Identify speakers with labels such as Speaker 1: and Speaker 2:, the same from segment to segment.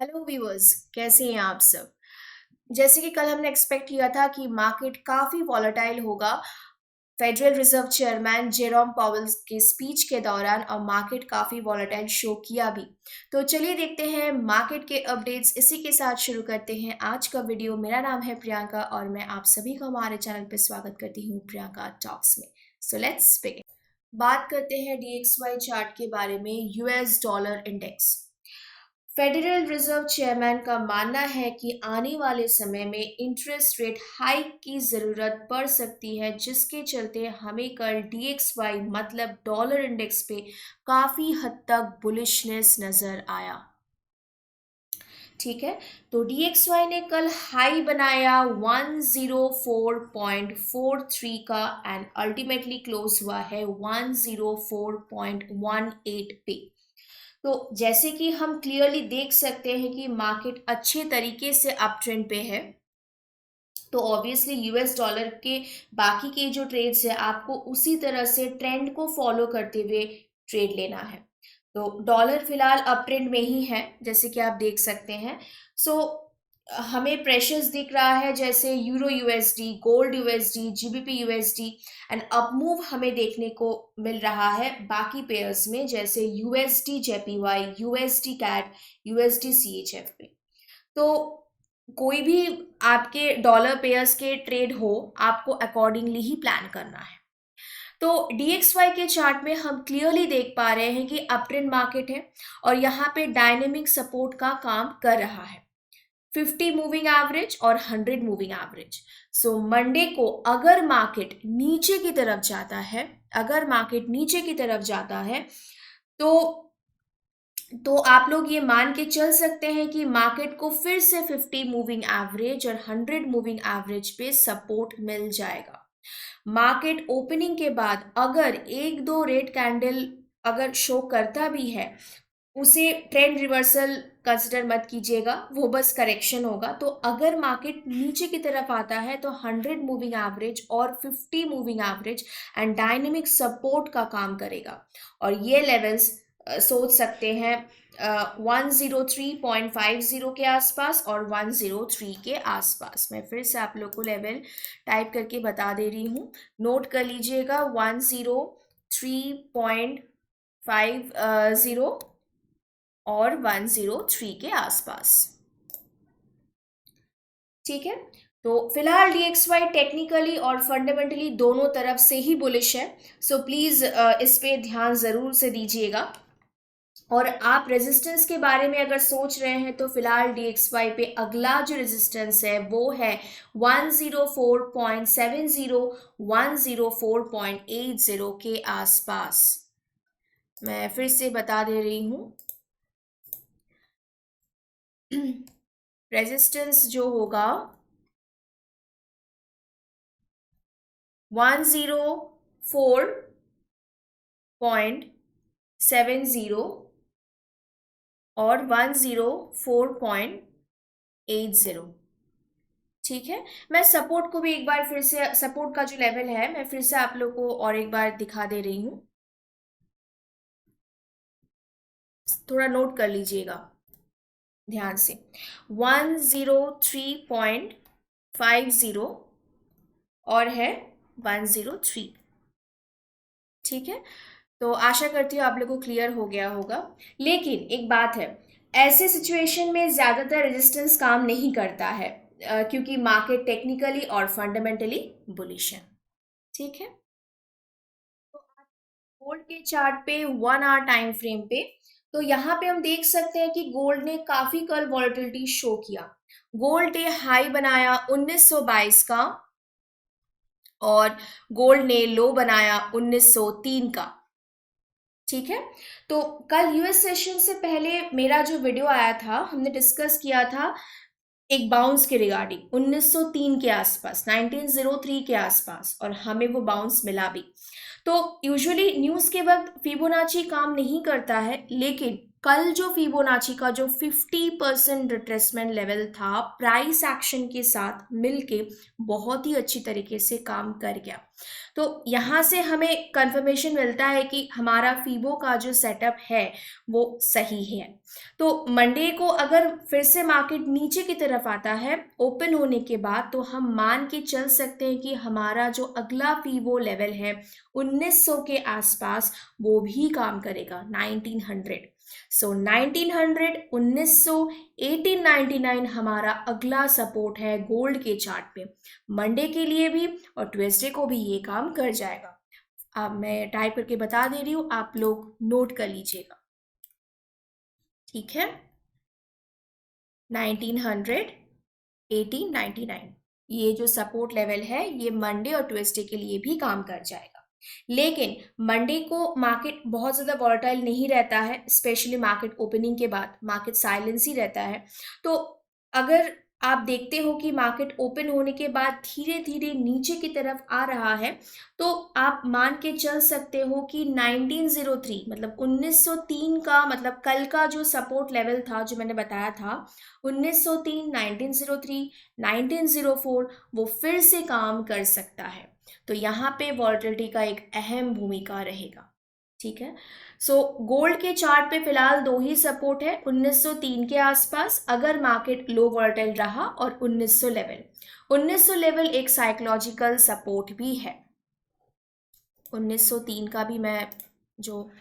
Speaker 1: Hello viewers, कैसे हैं आप सब। जैसे कि कल हमने एक्सपेक्ट किया था कि मार्केट काफी वॉलेटाइल होगा federal reserve chairman Jerome Powell के स्पीच के दौरान, और मार्केट काफी वॉलेटाइल शो किया भी। तो चलिए देखते हैं मार्केट के अपडेट्स। इसी के साथ शुरू करते हैं आज का वीडियो। मेरा नाम है प्रियंका और मैं आप सभी को हमारे चैनल पर स्वागत करती हूँ प्रियंका टॉक्स में। So let's begin. बात करते हैं डीएक्सवाई चार्ट के बारे में। US dollar index. Federal reserve chairman का मानना है कि आने वाले समय में इंटरेस्ट रेट हाइक की जरूरत पड़ सकती है, जिसके चलते हमें कल डीएक्सवाई मतलब डॉलर इंडेक्स पे काफी हद तक बुलिशनेस नजर आया। ठीक है, तो डीएक्सवाई ने कल हाई बनाया 104.43 का एंड अल्टीमेटली क्लोज हुआ है 104.18 पे। तो जैसे कि हम क्लियरली देख सकते हैं कि मार्केट अच्छे तरीके से अप ट्रेंड पे है। तो ऑब्वियसली यूएस डॉलर के बाकी के जो ट्रेड्स है, आपको उसी तरह से ट्रेंड को फॉलो करते हुए ट्रेड लेना है। तो डॉलर फिलहाल अप ट्रेंड में ही है, जैसे कि आप देख सकते हैं। सो हमें प्रेशर्स दिख रहा है, जैसे euro USD, gold USD, GBP USD and up move हमें देखने को मिल रहा है बाकी पेयर्स में, जैसे USD JPY, USD CAD, USD CHF पे। तो कोई भी आपके डॉलर पेयर्स के ट्रेड हो, आपको अकॉर्डिंगली ही प्लान करना है। तो डीएक्सवाई के चार्ट में हम क्लियरली देख पा रहे हैं कि अप ट्रेंड मार्केट है और यहाँ पे डायनेमिक सपोर्ट का काम कर रहा है 50 मूविंग एवरेज और 100 मूविंग एवरेज। सो मंडे को अगर मार्केट नीचे की तरफ जाता है, तो आप लोग ये मान के चल सकते हैं कि मार्केट को फिर से 50 मूविंग एवरेज और 100 मूविंग एवरेज पे सपोर्ट मिल जाएगा। मार्केट ओपनिंग के बाद अगर एक दो रेड कैंडल अगर शो करता भी है, उसे ट्रेंड रिवर्सल कंसिडर मत कीजिएगा, वो बस करेक्शन होगा। तो अगर मार्केट नीचे की तरफ आता है तो 100 मूविंग एवरेज और 50 moving average and dynamic support का काम करेगा, और ये लेवल्स सोच सकते हैं 103.50 के आसपास और 103 के आसपास। मैं फिर से आप लोग को लेवल टाइप करके बता दे रही हूँ, नोट कर लीजिएगा 103.50 और 103 के आसपास। ठीक है, तो फिलहाल डीएक्सवाई टेक्निकली और फंडामेंटली दोनों तरफ से ही बुलिश है। सो प्लीज इस पे ध्यान जरूर से दीजिएगा। और आप रेजिस्टेंस के बारे में अगर सोच रहे हैं तो फिलहाल डीएक्सवाई पे अगला जो रेजिस्टेंस है वो है 104.70, 104.80 के आसपास। मैं फिर से बता दे रही हूँ, रेजिस्टेंस जो होगा 104.70 और 104.80। ठीक है, मैं सपोर्ट को भी एक बार फिर से, सपोर्ट का जो लेवल है मैं फिर से आप लोग को और एक बार दिखा दे रही हूँ, थोड़ा नोट कर लीजिएगा ध्यान से। 103.50 और है 103। ठीक है, तो आशा करती हूँ आप लोगों को क्लियर हो गया होगा। लेकिन एक बात है, ऐसे सिचुएशन में ज्यादातर रेजिस्टेंस काम नहीं करता है, क्योंकि मार्केट टेक्निकली और फंडामेंटली बुलिश है। ठीक है, तो गोल्ड के चार्ट पे 1 आवर टाइम फ्रेम पे, तो यहाँ पे हम देख सकते हैं कि गोल्ड ने काफी कल वॉलेटिलिटी शो किया। गोल्ड ने हाई बनाया 1922 का और गोल्ड ने लो बनाया 1903 का। ठीक है, तो कल यूएस सेशन से पहले मेरा जो वीडियो आया था, हमने डिस्कस किया था एक बाउंस के रिगार्डिंग 1903 के आसपास, 1903 के आसपास, और हमें वो बाउंस मिला भी। तो यूजुअली न्यूज के वक्त फिबोनाची काम नहीं करता है, लेकिन कल जो फिबोनाची का जो 50% रिट्रेसमेंट लेवल था प्राइस एक्शन के साथ मिलके बहुत ही अच्छी तरीके से काम कर गया। तो यहाँ से हमें कंफर्मेशन मिलता है कि हमारा फीबो का जो सेटअप है वो सही है। तो मंडे को अगर फिर से मार्केट नीचे की तरफ आता है ओपन होने के बाद, तो हम मान के चल सकते हैं कि हमारा जो अगला फीबो लेवल है 1900 के आसपास वो भी काम करेगा, 1900। सो 1900, 1900, 1899 हमारा अगला सपोर्ट है गोल्ड के चार्ट पे, मंडे के लिए भी और ट्यूसडे को भी ये काम कर जाएगा। अब मैं टाइप करके बता दे रही हूँ, आप लोग नोट कर लीजिएगा, ठीक है। 1900, 1899 ये जो सपोर्ट लेवल है ये मंडे और ट्यूसडे के लिए भी काम कर जाएगा। लेकिन मंडे को मार्केट बहुत ज़्यादा वॉलेटाइल नहीं रहता है, स्पेशली मार्केट ओपनिंग के बाद मार्केट साइलेंस ही रहता है। तो अगर आप देखते हो कि मार्केट ओपन होने के बाद धीरे धीरे नीचे की तरफ आ रहा है, तो आप मान के चल सकते हो कि 1903 मतलब 1903 का मतलब कल का जो सपोर्ट लेवल था जो मैंने बताया था 1903, 1903, 1904 वो फिर से काम कर सकता है। तो यहाँ पे वॉलेटिलिटी का एक अहम भूमिका रहेगा, ठीक है। सो गोल्ड के चार्ट पे फिलहाल दो ही सपोर्ट है 1903 के आसपास अगर मार्केट लो वॉलेटाइल रहा, और 1900 लेवल एक साइकोलॉजिकल सपोर्ट भी है। 1903 का भी मैं जो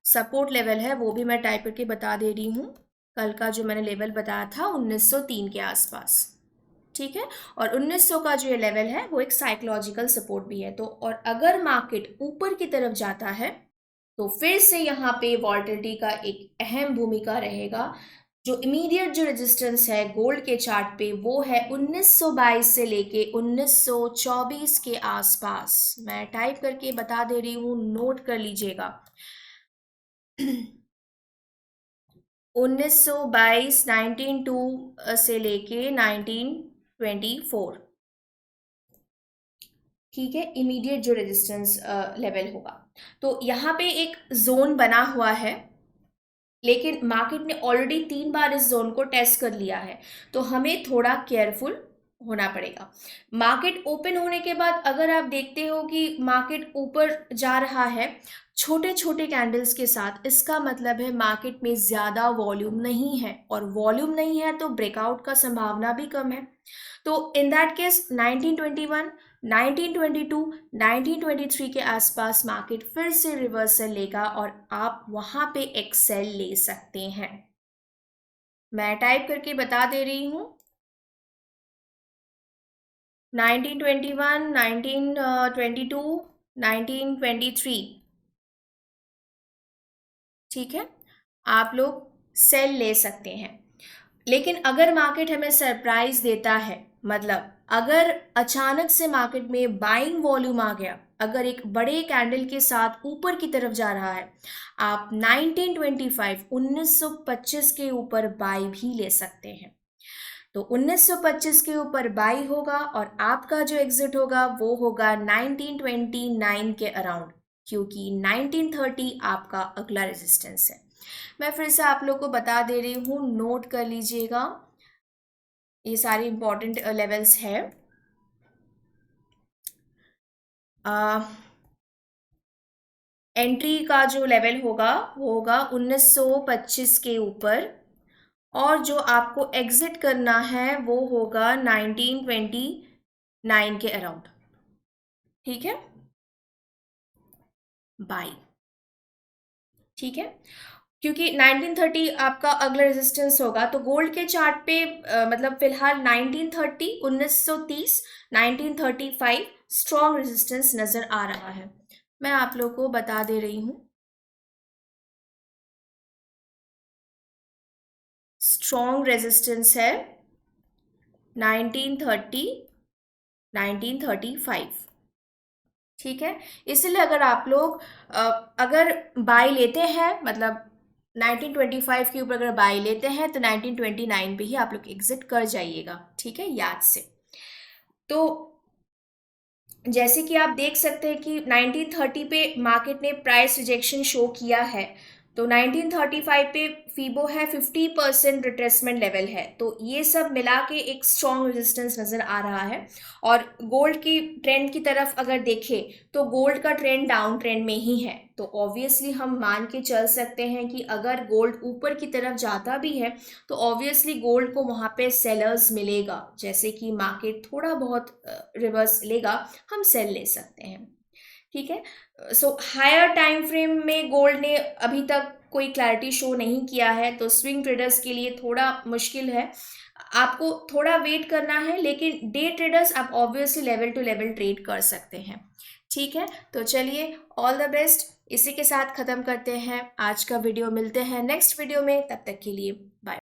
Speaker 1: सपोर्ट लेवल है वो भी मैं टाइप करके बता दे रही हूँ। कल का जो मैंने लेवल बताया था 1903 के आसपास, ठीक है। और 1900 का जो ये लेवल है वो एक साइकोलॉजिकल सपोर्ट भी है। तो और अगर मार्केट ऊपर की तरफ जाता है तो फिर से यहाँ पे वॉलेटिलिटी का एक अहम भूमिका रहेगा। जो इमीडिएट जो रेजिस्टेंस है गोल्ड के चार्ट पे वो है 1922 से लेके 1924 के आसपास। मैं टाइप करके बता दे रही हूँ, नोट कर लीजिएगा। 1922, 1902 से लेके 1924, ठीक है, इमीडिएट जो रेजिस्टेंस लेवल होगा। तो यहाँ पे एक जोन बना हुआ है, लेकिन मार्केट ने ऑलरेडी 3 बार इस जोन को टेस्ट कर लिया है, तो हमें थोड़ा केयरफुल होना पड़ेगा। मार्केट ओपन होने के बाद अगर आप देखते हो कि मार्केट ऊपर जा रहा है छोटे छोटे कैंडल्स के साथ, इसका मतलब है मार्केट में ज़्यादा वॉल्यूम नहीं है, और वॉल्यूम नहीं है तो ब्रेकआउट का संभावना भी कम है। तो इन दैट केस 1921, 1922, 1923 के आसपास मार्केट फिर से रिवर्सल लेगा और आप वहां पे एक सेल ले सकते हैं। मैं टाइप करके बता दे रही हूं, 1921, 1922, 1923, ठीक है, आप लोग सेल ले सकते हैं। लेकिन अगर मार्केट हमें सरप्राइज देता है, मतलब अगर अचानक से मार्केट में बाइंग वॉल्यूम आ गया, अगर एक बड़े कैंडल के साथ ऊपर की तरफ जा रहा है, आप 1925 1925 के ऊपर बाई भी ले सकते हैं। तो 1925 के ऊपर बाई होगा और आपका जो एग्जिट होगा वो होगा 1929 के अराउंड, क्योंकि 1930 आपका अगला रेजिस्टेंस है। मैं फिर से आप लोग को बता दे रही हूँ, नोट कर लीजिएगा, ये सारे इंपॉर्टेंट लेवल्स है। एंट्री का जो लेवल होगा वो होगा 1925 के ऊपर, और जो आपको एग्जिट करना है वो होगा 1929 के अराउंड, ठीक है, बाय, ठीक है। क्योंकि 1930 आपका अगला रेजिस्टेंस होगा, तो गोल्ड के चार्ट पे मतलब फिलहाल 1930, 1930, 1935 स्ट्रॉन्ग रेजिस्टेंस नजर आ रहा है। मैं आप लोगों को बता दे रही हूँ, स्ट्रॉन्ग रेजिस्टेंस है 1930, 1935, ठीक है। इसलिए अगर आप लोग अगर बाय लेते हैं, मतलब 1925 के ऊपर अगर बाय लेते हैं तो 1929 पे ही आप लोग एग्जिट कर जाइएगा, ठीक है, याद से। तो जैसे कि आप देख सकते हैं कि 1930 पे मार्केट ने प्राइस रिजेक्शन शो किया है, तो 1935 पे फीबो है, 50% रिट्रेसमेंट लेवल है, तो ये सब मिला के एक स्ट्रॉन्ग रेजिस्टेंस नज़र आ रहा है। और गोल्ड की ट्रेंड की तरफ अगर देखें तो गोल्ड का ट्रेंड डाउन ट्रेंड में ही है, तो ऑब्वियसली हम मान के चल सकते हैं कि अगर गोल्ड ऊपर की तरफ जाता भी है तो ऑब्वियसली गोल्ड को वहाँ पे सेलर्स मिलेगा, जैसे कि मार्केट थोड़ा बहुत रिवर्स लेगा, हम सेल ले सकते हैं। ठीक है। सो हायर टाइम फ्रेम में गोल्ड ने अभी तक कोई क्लैरिटी शो नहीं किया है, तो स्विंग ट्रेडर्स के लिए थोड़ा मुश्किल है, आपको थोड़ा वेट करना है, लेकिन डे ट्रेडर्स आप obviously level to level trade कर सकते हैं। ठीक है, तो चलिए, ऑल द बेस्ट। इसी के साथ ख़त्म करते हैं आज का वीडियो, मिलते हैं नेक्स्ट वीडियो में, तब तक के लिए बाय।